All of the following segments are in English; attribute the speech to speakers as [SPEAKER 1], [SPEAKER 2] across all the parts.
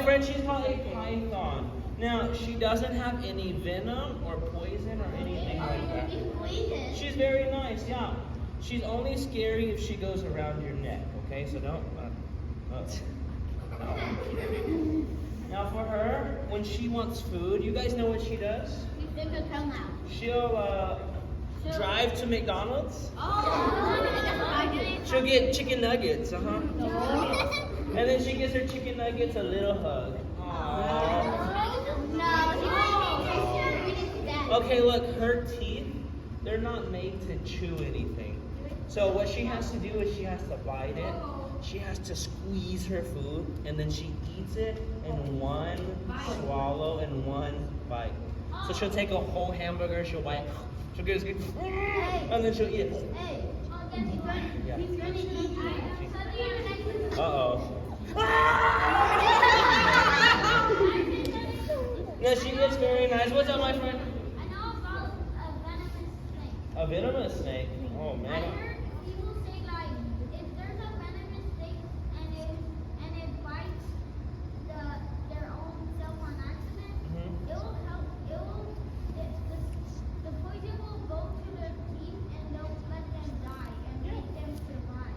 [SPEAKER 1] friend, she's called a python. Now, she doesn't have any venom or poison or anything like that. She's very nice, yeah. She's only scary if she goes around your neck, okay? So don't. Now for her, when she wants food, you guys know what she does? She'll drive to McDonald's. She'll get chicken nuggets, And then she gives her chicken nuggets a little hug. Okay, look, her teeth, they're not made to chew anything. So what she has to do is she has to bite it. She has to squeeze her food, and then she eats it in one swallow and one bite. So she'll take a whole hamburger, she'll bite, she'll get it, and then she'll eat it. Yeah. Uh-oh. No, she is very nice. What's up, my friend?
[SPEAKER 2] I know about a venomous snake.
[SPEAKER 1] A venomous snake? Oh,
[SPEAKER 2] I
[SPEAKER 1] man.
[SPEAKER 2] heard people say like if there's a venomous snake and it bites their own self on accident, it will help. The poison will go to their teeth and they'll let them die and make them survive.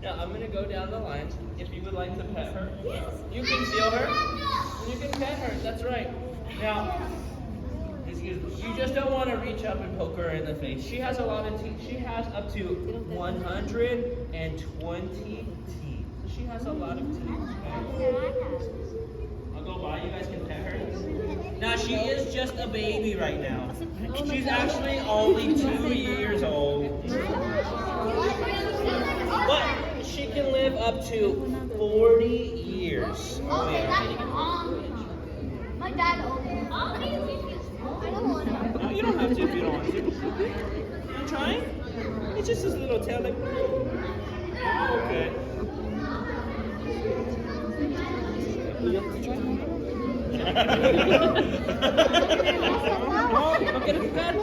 [SPEAKER 1] Now, I'm going to go down the line. If you would like to pet her, you can feel her. You can pet her. That's right. Now, excuse me. You just don't want to reach up and poke her in the face. She has a lot of teeth. She has up to 120 teeth. So she has a lot of teeth. Okay? I'll go by. You guys can pet her. Now, she is just a baby right now. She's actually only 2 years old. But she can live up to 40 years.
[SPEAKER 2] Okay, that's my dad owns it. I don't want to.
[SPEAKER 1] No, you don't have to if you don't want to. You trying? It's just his little tail like. Okay. You have to try? Don't get it bad.